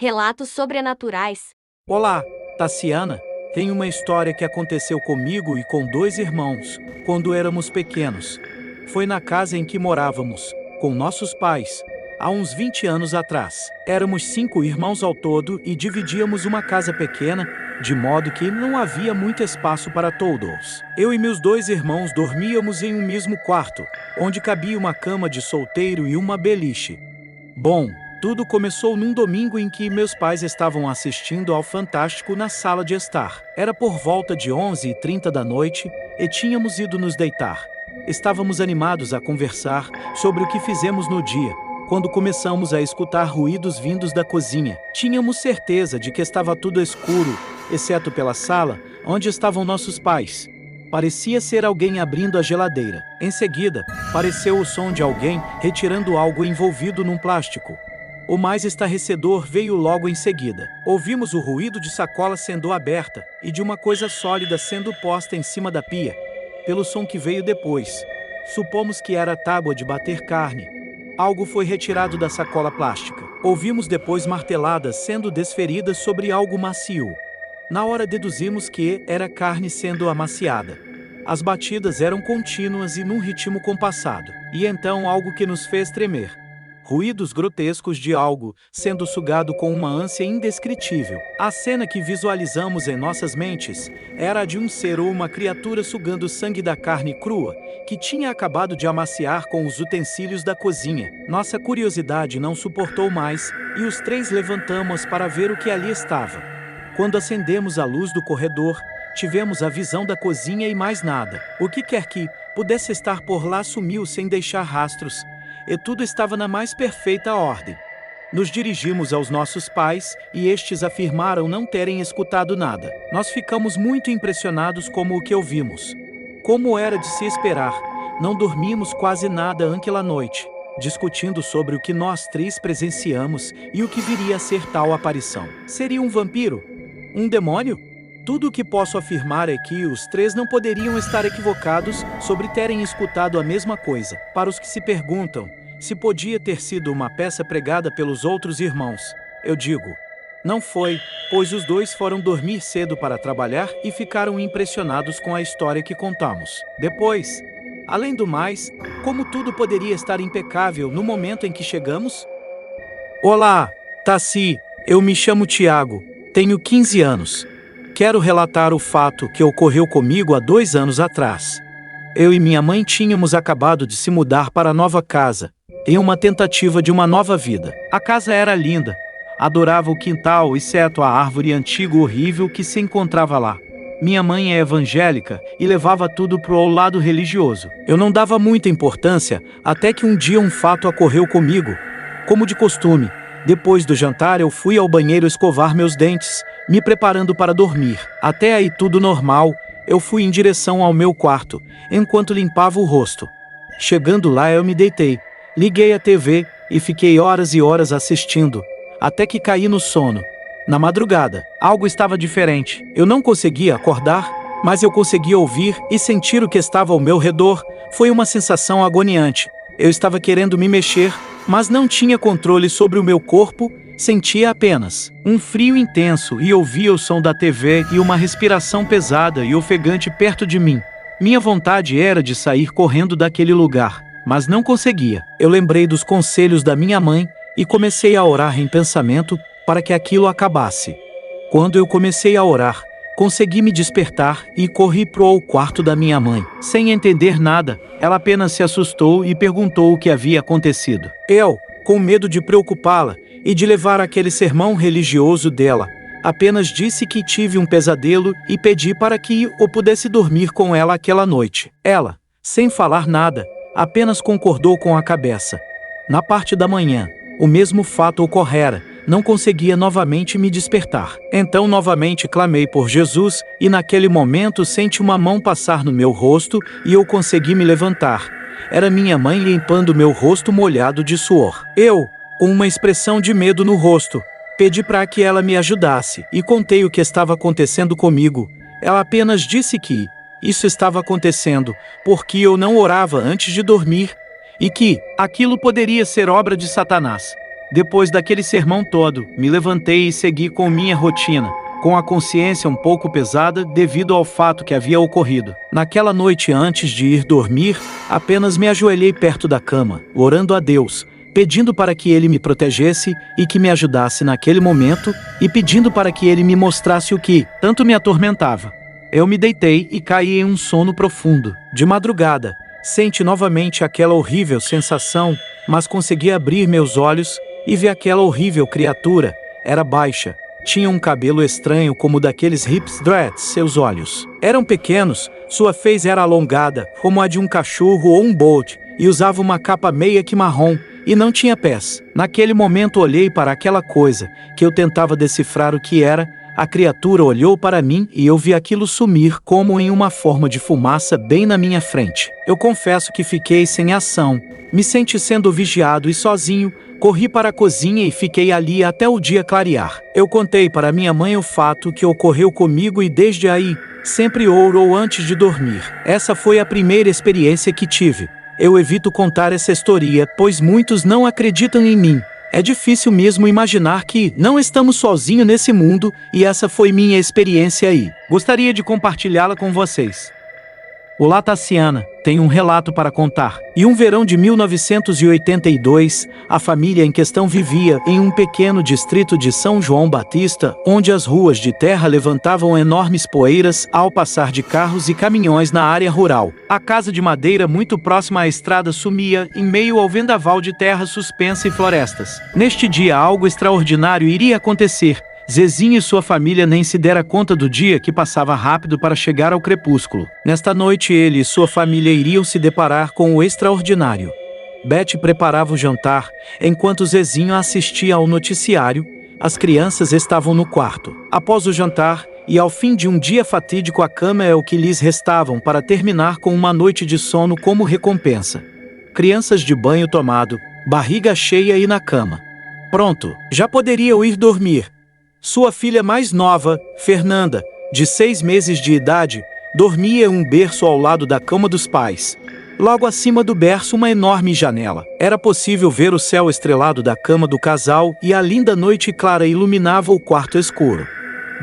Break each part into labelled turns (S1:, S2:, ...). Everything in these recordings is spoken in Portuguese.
S1: Relatos sobrenaturais.
S2: Olá, Tassiana. Tem uma história que aconteceu comigo e com dois irmãos, quando éramos pequenos. Foi na casa em que morávamos, com nossos pais, há uns 20 anos atrás. Éramos 5 irmãos ao todo e dividíamos uma casa pequena, de modo que não havia muito espaço para todos. Eu e meus 2 irmãos dormíamos em um mesmo quarto, onde cabia uma cama de solteiro e uma beliche. Bom, tudo começou num domingo em que meus pais estavam assistindo ao Fantástico na sala de estar. Era por volta de 11h30 da noite e tínhamos ido nos deitar. Estávamos animados a conversar sobre o que fizemos no dia, quando começamos a escutar ruídos vindos da cozinha. Tínhamos certeza de que estava tudo escuro, exceto pela sala, onde estavam nossos pais. Parecia ser alguém abrindo a geladeira. Em seguida, pareceu o som de alguém retirando algo envolvido num plástico. O mais estarrecedor veio logo em seguida. Ouvimos o ruído de sacola sendo aberta e de uma coisa sólida sendo posta em cima da pia. Pelo som que veio depois, supomos que era tábua de bater carne. Algo foi retirado da sacola plástica. Ouvimos depois marteladas sendo desferidas sobre algo macio. Na hora deduzimos que era carne sendo amaciada. As batidas eram contínuas e num ritmo compassado. E então algo que nos fez tremer. Ruídos grotescos de algo sendo sugado com uma ânsia indescritível. A cena que visualizamos em nossas mentes era a de um ser ou uma criatura sugando sangue da carne crua, que tinha acabado de amaciar com os utensílios da cozinha. Nossa curiosidade não suportou mais, e os 3 levantamos para ver o que ali estava. Quando acendemos a luz do corredor, tivemos a visão da cozinha e mais nada. O que quer que pudesse estar por lá sumiu sem deixar rastros, e tudo estava na mais perfeita ordem. Nos dirigimos aos nossos pais, e estes afirmaram não terem escutado nada. Nós ficamos muito impressionados com o que ouvimos. Como era de se esperar, não dormimos quase nada aquela noite, discutindo sobre o que nós 3 presenciamos e o que viria a ser tal aparição. Seria um vampiro? Um demônio? Tudo o que posso afirmar é que os 3 não poderiam estar equivocados sobre terem escutado a mesma coisa. Para os que se perguntam se podia ter sido uma peça pregada pelos outros irmãos, eu digo, não foi, pois os 2 foram dormir cedo para trabalhar e ficaram impressionados com a história que contamos. Depois, além do mais, como tudo poderia estar impecável no momento em que chegamos? Olá, Tassi, eu me chamo Tiago, tenho 15 anos. Quero relatar o fato que ocorreu comigo há 2 anos atrás. Eu e minha mãe tínhamos acabado de se mudar para a nova casa, em uma tentativa de uma nova vida. A casa era linda, adorava o quintal, exceto a árvore antiga horrível que se encontrava lá. Minha mãe é evangélica e levava tudo para o lado religioso. Eu não dava muita importância, até que um dia um fato ocorreu comigo. Como de costume, depois do jantar eu fui ao banheiro escovar meus dentes, me preparando para dormir. Até aí tudo normal, eu fui em direção ao meu quarto, enquanto limpava o rosto. Chegando lá eu me deitei, liguei a TV e fiquei horas e horas assistindo, até que caí no sono. Na madrugada, algo estava diferente. Eu não conseguia acordar, mas eu conseguia ouvir e sentir o que estava ao meu redor. Foi uma sensação agoniante. Eu estava querendo me mexer, mas não tinha controle sobre o meu corpo, sentia apenas um frio intenso e ouvia o som da TV e uma respiração pesada e ofegante perto de mim. Minha vontade era de sair correndo daquele lugar, mas não conseguia. Eu lembrei dos conselhos da minha mãe e comecei a orar em pensamento para que aquilo acabasse. Quando eu comecei a orar, consegui me despertar e corri para o quarto da minha mãe. Sem entender nada, ela apenas se assustou e perguntou o que havia acontecido. Eu, com medo de preocupá-la e de levar aquele sermão religioso dela, apenas disse que tive um pesadelo e pedi para que eu pudesse dormir com ela aquela noite. Ela, sem falar nada, apenas concordou com a cabeça. Na parte da manhã, o mesmo fato ocorrera. Não conseguia novamente me despertar. Então novamente clamei por Jesus e naquele momento senti uma mão passar no meu rosto e eu consegui me levantar. Era minha mãe limpando meu rosto molhado de suor. Eu, com uma expressão de medo no rosto, pedi para que ela me ajudasse e contei o que estava acontecendo comigo. Ela apenas disse que isso estava acontecendo porque eu não orava antes de dormir e que aquilo poderia ser obra de Satanás. Depois daquele sermão todo, me levantei e segui com minha rotina, com a consciência um pouco pesada devido ao fato que havia ocorrido. Naquela noite antes de ir dormir, apenas me ajoelhei perto da cama, orando a Deus, pedindo para que Ele me protegesse e que me ajudasse naquele momento, e pedindo para que Ele me mostrasse o que tanto me atormentava. Eu me deitei e caí em um sono profundo. De madrugada, senti novamente aquela horrível sensação, mas consegui abrir meus olhos e vi aquela horrível criatura. Era baixa, tinha um cabelo estranho como o daqueles hips dreads. Seus olhos eram pequenos, sua face era alongada, como a de um cachorro ou um bode, e usava uma capa meia que marrom, e não tinha pés. Naquele momento olhei para aquela coisa, que eu tentava decifrar o que era. A criatura olhou para mim e eu vi aquilo sumir como em uma forma de fumaça bem na minha frente. Eu confesso que fiquei sem ação, me senti sendo vigiado e sozinho. Corri para a cozinha e fiquei ali até o dia clarear. Eu contei para minha mãe o fato que ocorreu comigo e desde aí, sempre oro antes de dormir. Essa foi a primeira experiência que tive. Eu evito contar essa história, pois muitos não acreditam em mim. É difícil mesmo imaginar que não estamos sozinhos nesse mundo, e essa foi minha experiência aí. Gostaria de compartilhá-la com vocês. Olá, Tassiana, tenho um relato para contar. Em um verão de 1982, a família em questão vivia em um pequeno distrito de São João Batista, onde as ruas de terra levantavam enormes poeiras ao passar de carros e caminhões na área rural. A casa de madeira muito próxima à estrada sumia em meio ao vendaval de terra suspensa e florestas. Neste dia, algo extraordinário iria acontecer. Zezinho e sua família nem se dera conta do dia que passava rápido para chegar ao crepúsculo. Nesta noite ele e sua família iriam se deparar com o extraordinário. Beth preparava o jantar, enquanto Zezinho assistia ao noticiário. As crianças estavam no quarto. Após o jantar, e ao fim de um dia fatídico, a cama é o que lhes restavam para terminar com uma noite de sono como recompensa. Crianças de banho tomado, barriga cheia e na cama. Pronto, já poderiam ir dormir. Sua filha mais nova, Fernanda, de 6 meses de idade, dormia em um berço ao lado da cama dos pais. Logo acima do berço, uma enorme janela. Era possível ver o céu estrelado da cama do casal e a linda noite clara iluminava o quarto escuro.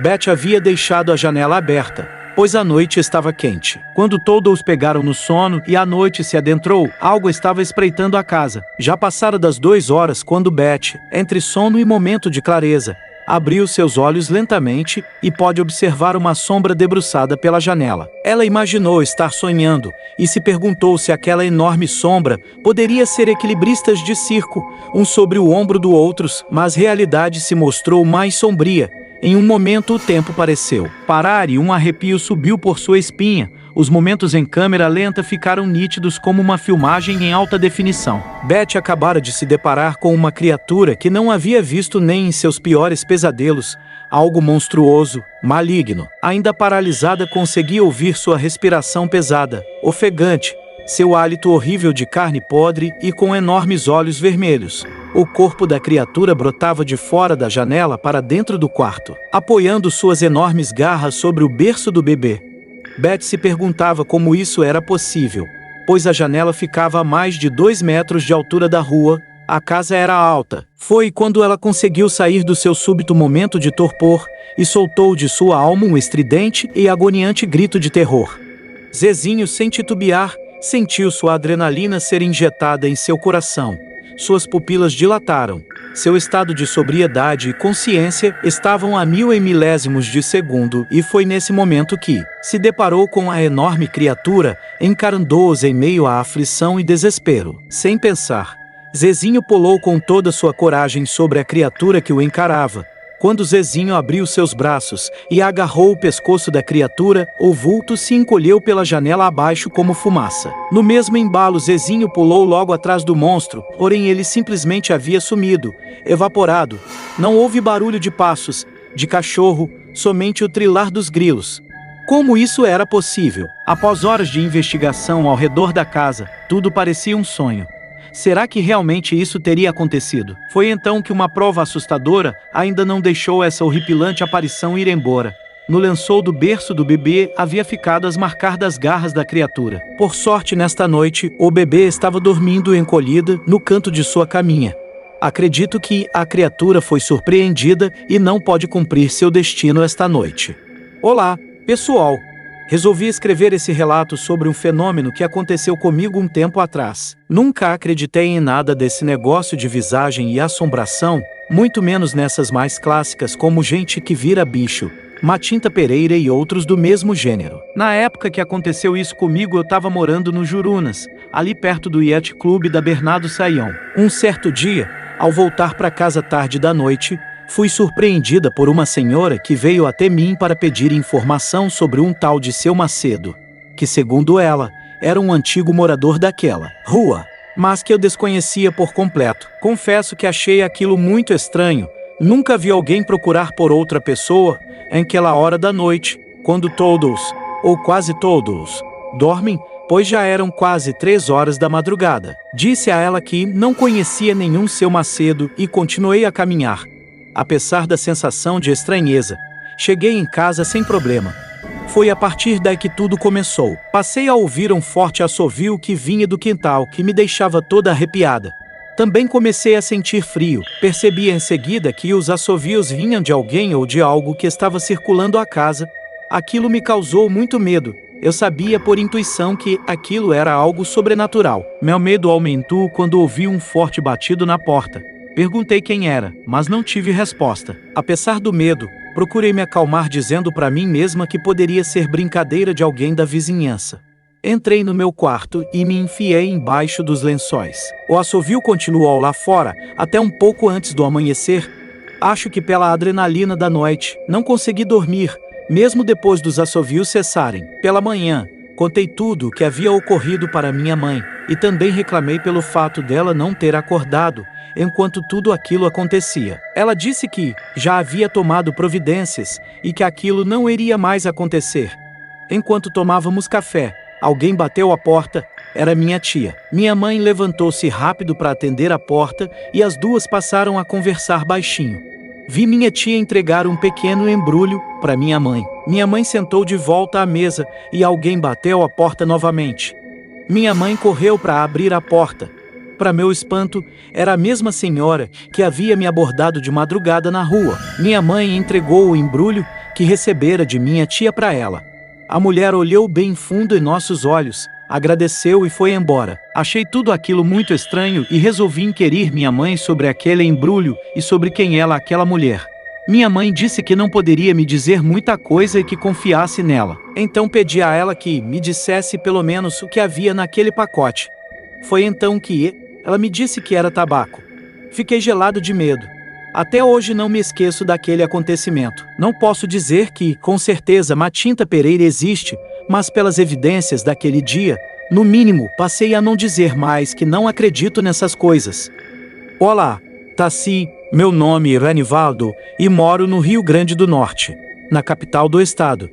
S2: Beth havia deixado a janela aberta, pois a noite estava quente. Quando todos pegaram no sono e a noite se adentrou, algo estava espreitando a casa. Já passara das 2 horas quando Beth, entre sono e momento de clareza, abriu seus olhos lentamente e pôde observar uma sombra debruçada pela janela. Ela imaginou estar sonhando e se perguntou se aquela enorme sombra poderia ser equilibristas de circo, um sobre o ombro do outro, mas a realidade se mostrou mais sombria. Em um momento o tempo pareceu parar e um arrepio subiu por sua espinha. Os momentos em câmera lenta ficaram nítidos como uma filmagem em alta definição. Beth acabara de se deparar com uma criatura que não havia visto nem em seus piores pesadelos. Algo monstruoso, maligno. Ainda paralisada, conseguia ouvir sua respiração pesada, ofegante, seu hálito horrível de carne podre e com enormes olhos vermelhos. O corpo da criatura brotava de fora da janela para dentro do quarto, apoiando suas enormes garras sobre o berço do bebê. Beth se perguntava como isso era possível, pois a janela ficava a mais de 2 metros de altura da rua, a casa era alta. Foi quando ela conseguiu sair do seu súbito momento de torpor e soltou de sua alma um estridente e agoniante grito de terror. Zezinho, sem titubear, sentiu sua adrenalina ser injetada em seu coração. Suas pupilas dilataram. Seu estado de sobriedade e consciência estavam a 1000 em milésimos de segundo e foi nesse momento que se deparou com a enorme criatura, encarando-os em meio à aflição e desespero. Sem pensar, Zezinho pulou com toda sua coragem sobre a criatura que o encarava. Quando Zezinho abriu seus braços e agarrou o pescoço da criatura, o vulto se encolheu pela janela abaixo como fumaça. No mesmo embalo, Zezinho pulou logo atrás do monstro, porém ele simplesmente havia sumido, evaporado. Não houve barulho de passos, de cachorro, somente o trilar dos grilos. Como isso era possível? Após horas de investigação ao redor da casa, tudo parecia um sonho. Será que realmente isso teria acontecido? Foi então que uma prova assustadora ainda não deixou essa horripilante aparição ir embora. No lençol do berço do bebê havia ficado as marcas das garras da criatura. Por sorte, nesta noite, o bebê estava dormindo encolhida no canto de sua caminha. Acredito que a criatura foi surpreendida e não pode cumprir seu destino esta noite. Olá, pessoal! Resolvi escrever esse relato sobre um fenômeno que aconteceu comigo um tempo atrás. Nunca acreditei em nada desse negócio de visagem e assombração, muito menos nessas mais clássicas como Gente que Vira Bicho, Matinta Pereira e outros do mesmo gênero. Na época que aconteceu isso comigo, eu estava morando no Jurunas, ali perto do Yacht Club da Bernardo Saião. Um certo dia, ao voltar para casa tarde da noite, fui surpreendida por uma senhora que veio até mim para pedir informação sobre um tal de Seu Macedo, que, segundo ela, era um antigo morador daquela rua, mas que eu desconhecia por completo. Confesso que achei aquilo muito estranho. Nunca vi alguém procurar por outra pessoa em aquela hora da noite, quando todos, ou quase todos, dormem, pois já eram quase 3 horas da madrugada. Disse a ela que não conhecia nenhum Seu Macedo e continuei a caminhar. Apesar da sensação de estranheza, cheguei em casa sem problema. Foi a partir daí que tudo começou. Passei a ouvir um forte assovio que vinha do quintal, que me deixava toda arrepiada. Também comecei a sentir frio. Percebi em seguida que os assovios vinham de alguém ou de algo que estava circulando a casa. Aquilo me causou muito medo. Eu sabia por intuição que aquilo era algo sobrenatural. Meu medo aumentou quando ouvi um forte batido na porta. Perguntei quem era, mas não tive resposta. Apesar do medo, procurei me acalmar dizendo para mim mesma que poderia ser brincadeira de alguém da vizinhança. Entrei no meu quarto e me enfiei embaixo dos lençóis. O assovio continuou lá fora, até um pouco antes do amanhecer. Acho que pela adrenalina da noite, não consegui dormir, mesmo depois dos assovios cessarem. Pela manhã, contei tudo o que havia ocorrido para minha mãe, e também reclamei pelo fato dela não ter acordado enquanto tudo aquilo acontecia. Ela disse que já havia tomado providências e que aquilo não iria mais acontecer. Enquanto tomávamos café, alguém bateu a porta. Era minha tia. Minha mãe levantou-se rápido para atender a porta e as duas passaram a conversar baixinho. Vi minha tia entregar um pequeno embrulho para minha mãe. Minha mãe sentou de volta à mesa e alguém bateu a porta novamente. Minha mãe correu para abrir a porta. Para meu espanto, era a mesma senhora que havia me abordado de madrugada na rua. Minha mãe entregou o embrulho que recebera de minha tia para ela. A mulher olhou bem fundo em nossos olhos, agradeceu e foi embora. Achei tudo aquilo muito estranho e resolvi inquirir minha mãe sobre aquele embrulho e sobre quem era aquela mulher. Minha mãe disse que não poderia me dizer muita coisa e que confiasse nela. Então pedi a ela que me dissesse pelo menos o que havia naquele pacote. Foi então que ela me disse que era tabaco. Fiquei gelado de medo. Até hoje não me esqueço daquele acontecimento. Não posso dizer que, com certeza, Matinta Pereira existe, mas pelas evidências daquele dia, no mínimo, passei a não dizer mais que não acredito nessas coisas. Olá, Tassi, meu nome é Ranivaldo e moro no Rio Grande do Norte, na capital do estado.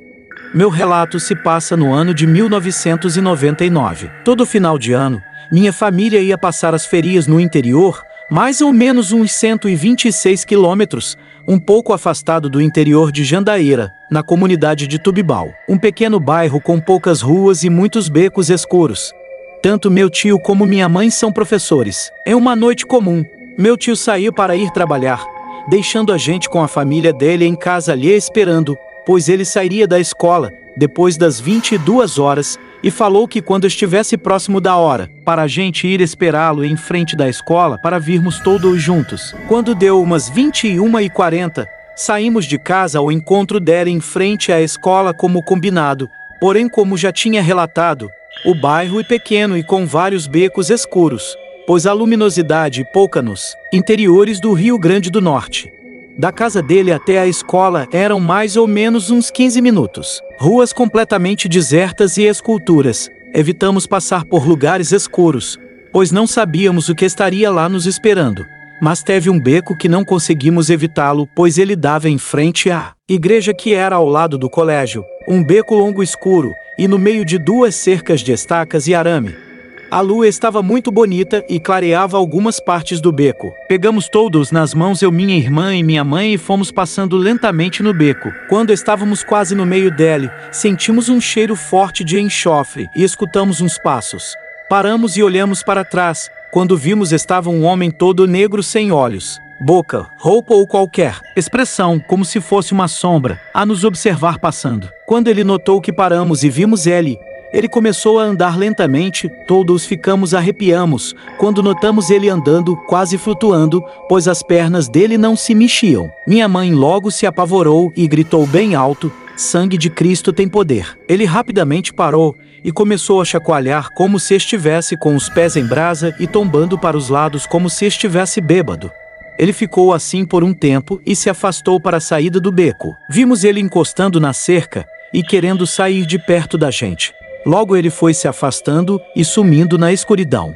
S2: Meu relato se passa no ano de 1999. Todo final de ano, minha família ia passar as férias no interior, mais ou menos uns 126 quilômetros, um pouco afastado do interior de Jandaíra, na comunidade de Tubibau. Um pequeno bairro com poucas ruas e muitos becos escuros. Tanto meu tio como minha mãe são professores. Em uma noite comum, meu tio saiu para ir trabalhar, deixando a gente com a família dele em casa ali esperando, pois ele sairia da escola depois das 22 horas e falou que quando estivesse próximo da hora, para a gente ir esperá-lo em frente da escola para virmos todos juntos. Quando deu umas 21h40, saímos de casa ao encontro dele em frente à escola como combinado, porém como já tinha relatado, o bairro é pequeno e com vários becos escuros, pois a luminosidade pouca nos interiores do Rio Grande do Norte. Da casa dele até a escola eram mais ou menos uns 15 minutos. Ruas completamente desertas e esculturas. Evitamos passar por lugares escuros, pois não sabíamos o que estaria lá nos esperando. Mas teve um beco que não conseguimos evitá-lo, pois ele dava em frente à igreja que era ao lado do colégio. Um beco longo escuro, e no meio de 2 cercas de estacas e arame. A lua estava muito bonita e clareava algumas partes do beco. Pegamos todos nas mãos eu, minha irmã e minha mãe e fomos passando lentamente no beco. Quando estávamos quase no meio dele, sentimos um cheiro forte de enxofre e escutamos uns passos. Paramos e olhamos para trás. Quando vimos, estava um homem todo negro, sem olhos, boca, roupa ou qualquer expressão, como se fosse uma sombra, a nos observar passando. Quando ele notou que paramos e vimos ele começou a andar lentamente. Todos ficamos arrepiamos quando notamos ele andando, quase flutuando, pois as pernas dele não se mexiam. Minha mãe logo se apavorou e gritou bem alto: "Sangue de Cristo tem poder." Ele rapidamente parou e começou a chacoalhar como se estivesse com os pés em brasa e tombando para os lados como se estivesse bêbado. Ele ficou assim por um tempo e se afastou para a saída do beco. Vimos ele encostando na cerca e querendo sair de perto da gente. Logo ele foi se afastando e sumindo na escuridão.